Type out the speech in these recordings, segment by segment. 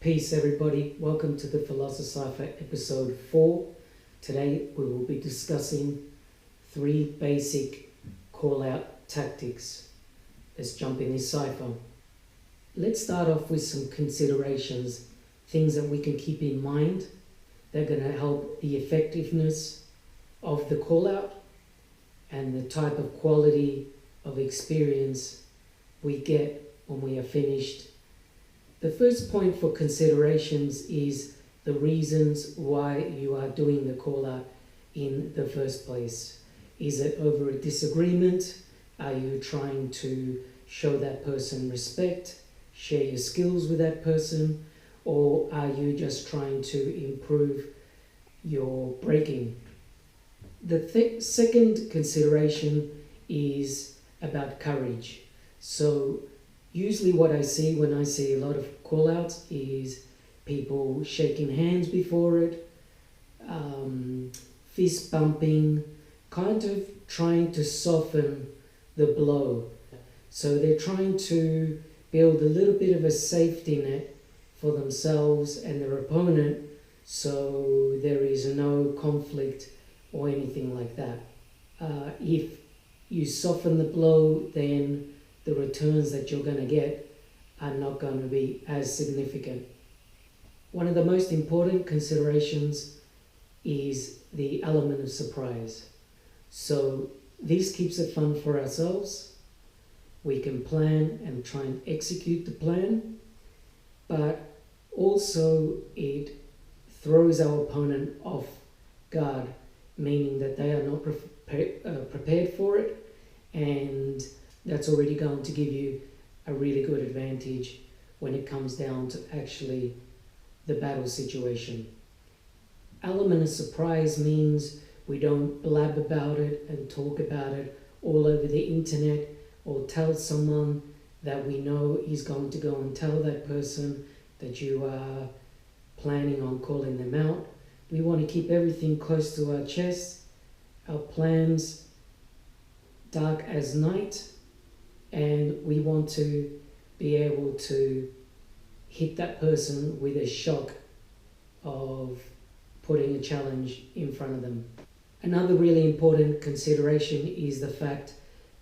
Peace everybody, welcome to the PhilosoCypher episode 4. Today we will be discussing 3 basic call-out tactics. Let's jump in this cipher. Let's start off with some considerations, things that we can keep in mind that are going to help the effectiveness of the call-out and the type of quality of experience we get when we are finished. The first point for considerations is the reasons why you are doing the call-out in the first place. Is it over a disagreement? Are you trying to show that person respect, share your skills with that person, or are you just trying to improve your breaking? The second consideration is about courage. So usually what I see when I see a lot of call-outs is people shaking hands before it, fist bumping, kind of trying to soften the blow. So they're trying to build a little bit of a safety net for themselves and their opponent, so there is no conflict or anything like that. If you soften the blow, then the returns that you're going to get are not going to be as significant. One of the most important considerations is the element of surprise. So this keeps it fun for ourselves. We can plan and try and execute the plan, but also it throws our opponent off guard, meaning that they are not prepared for it, and that's already going to give you a really good advantage when it comes down to actually the battle situation. Element of surprise means we don't blab about it and talk about it all over the internet, or tell someone that we know is going to go and tell that person that you are planning on calling them out. We want to keep everything close to our chest, our plans dark as night, and we want to be able to hit that person with a shock of putting a challenge in front of them. Another really important consideration is the fact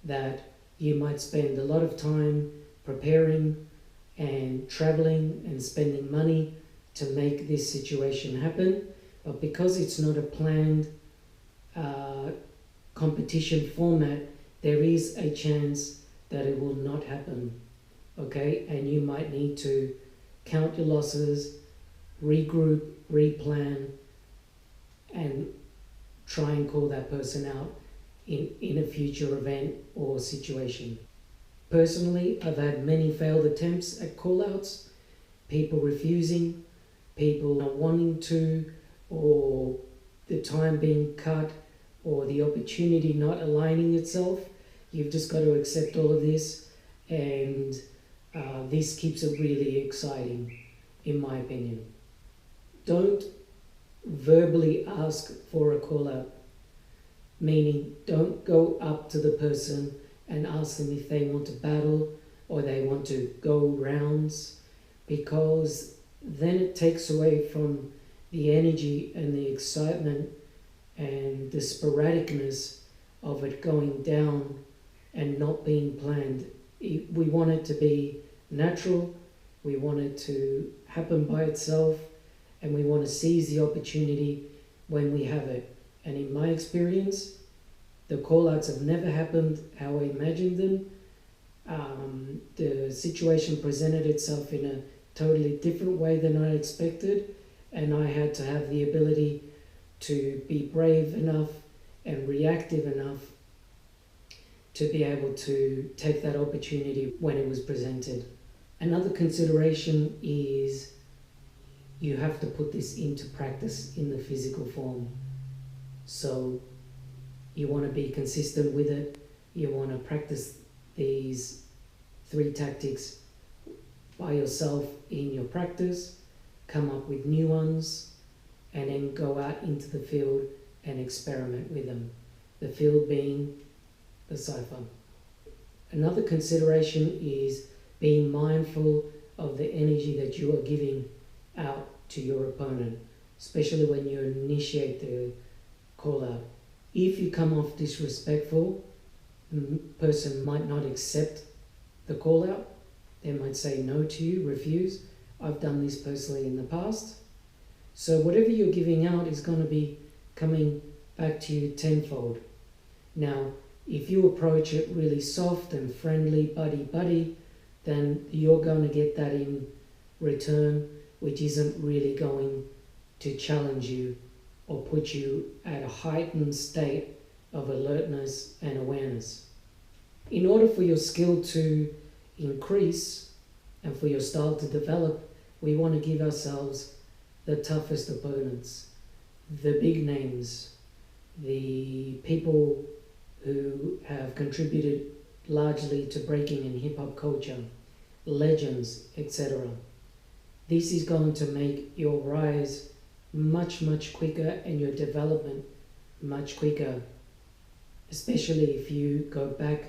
that you might spend a lot of time preparing and traveling and spending money to make this situation happen, but because it's not a planned competition format, there is a chance that it will not happen, okay? And you might need to count your losses, regroup, replan, and try and call that person out in a future event or situation. Personally, I've had many failed attempts at call-outs, people refusing, people not wanting to, or the time being cut, or the opportunity not aligning itself. You've just got to accept all of this, and this keeps it really exciting, in my opinion. Don't verbally ask for a call-out, meaning don't go up to the person and ask them if they want to battle or they want to go rounds, because then it takes away from the energy and the excitement and the sporadicness of it going down and not being planned. We want it to be natural, we want it to happen by itself, and we want to seize the opportunity when we have it. And in my experience, the call-outs have never happened how I imagined them. The situation presented itself in a totally different way than I expected, and I had to have the ability to be brave enough and reactive enough to be able to take that opportunity when it was presented. Another consideration is you have to put this into practice in the physical form. So you want to be consistent with it. You want to practice these 3 tactics by yourself in your practice, come up with new ones, and then go out into the field and experiment with them. The field being the cipher. Another consideration is being mindful of the energy that you are giving out to your opponent, especially when you initiate the call out. If you come off disrespectful, the person might not accept the call out. They might say no to you, refuse. I've done this personally in the past. So whatever you're giving out is going to be coming back to you tenfold. Now, if you approach it really soft and friendly, buddy, then you're going to get that in return, which isn't really going to challenge you or put you at a heightened state of alertness and awareness. In order for your skill to increase and for your style to develop, we want to give ourselves the toughest opponents, the big names, the people who have contributed largely to breaking in hip-hop culture, legends, etc. This is going to make your rise much quicker and your development much quicker, especially if you go back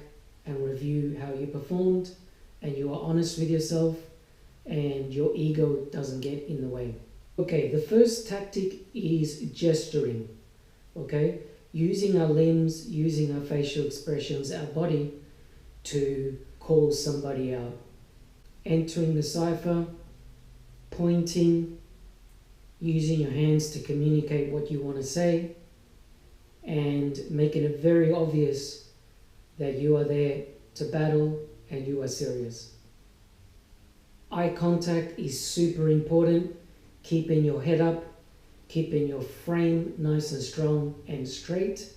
and review how you performed and you are honest with yourself and your ego doesn't get in the way. Okay, the first tactic is gesturing. Okay, using our limbs, using our facial expressions, our body to call somebody out. Entering the cipher, pointing, using your hands to communicate what you want to say, and making it very obvious that you are there to battle and you are serious. Eye contact is super important. Keeping your head up, keeping your frame nice and strong and straight,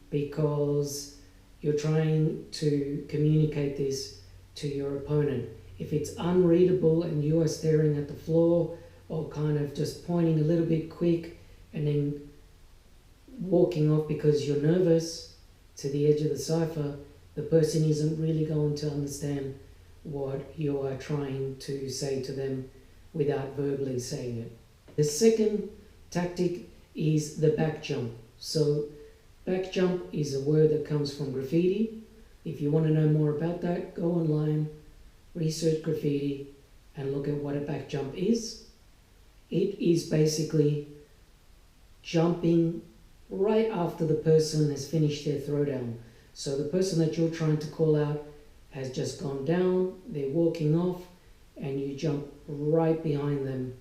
because you're trying to communicate this to your opponent. If it's unreadable and you are staring at the floor or kind of just pointing a little bit quick and then walking off because you're nervous to the edge of the cipher, the person isn't really going to understand what you are trying to say to them without verbally saying it. The second tactic is the back jump. So back jump is a word that comes from graffiti. If you want to know more about that, go online, research graffiti, and look at what a back jump is. It is basically jumping right after the person has finished their throwdown. So the person that you're trying to call out has just gone down, they're walking off, and you jump right behind them.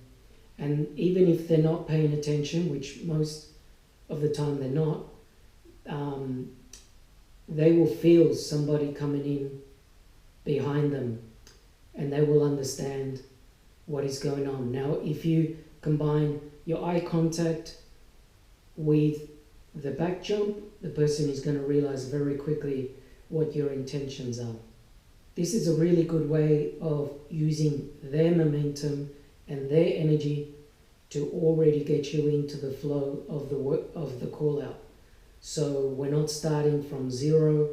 And even if they're not paying attention, which most of the time they're not, they will feel somebody coming in behind them and they will understand what is going on. Now, if you combine your eye contact with the back jump, the person is going to realize very quickly what your intentions are. This is a really good way of using their momentum and their energy to already get you into the flow of the call out. So we're not starting from zero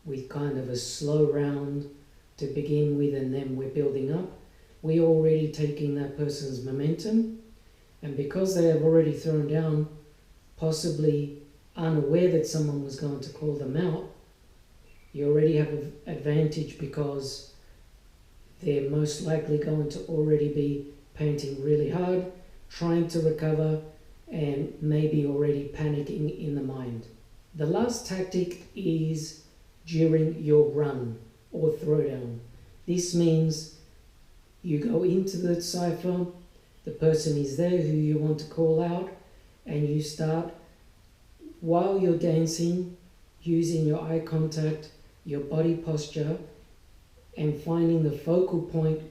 with kind of a slow round to begin with and then we're building up. We're already taking that person's momentum, and because they have already thrown down, possibly unaware that someone was going to call them out, you already have an advantage because they're most likely going to already be painting really hard, trying to recover, and maybe already panicking in the mind. The last tactic is during your run or throwdown. This means you go into the cipher, the person is there who you want to call out, and you start, while you're dancing, using your eye contact, your body posture, and finding the focal point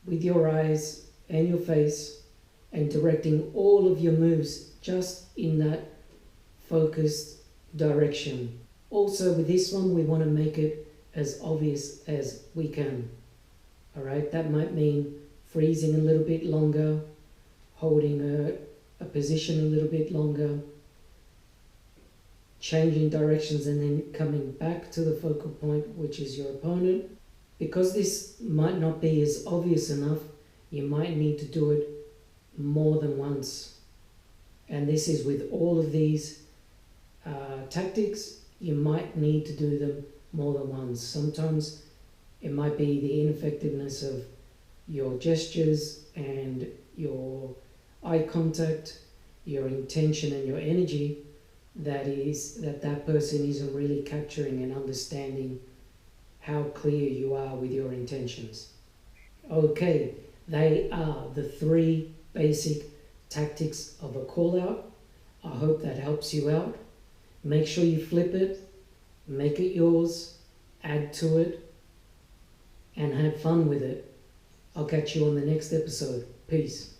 with your eyes and your face and directing all of your moves just in that focused direction. Also with this one, we want to make it as obvious as we can. Alright, that might mean freezing a little bit longer, holding a position a little bit longer, changing directions and then coming back to the focal point, which is your opponent. Because this might not be as obvious enough, you might need to do it more than once. And this is with all of these tactics, you might need to do them more than once. Sometimes it might be the ineffectiveness of your gestures and your eye contact, your intention and your energy, that person isn't really capturing and understanding how clear you are with your intentions. Okay, they are the 3 basic tactics of a call out. I hope that helps you out. Make sure you flip it, make it yours, add to it, and have fun with it. I'll catch you on the next episode. Peace.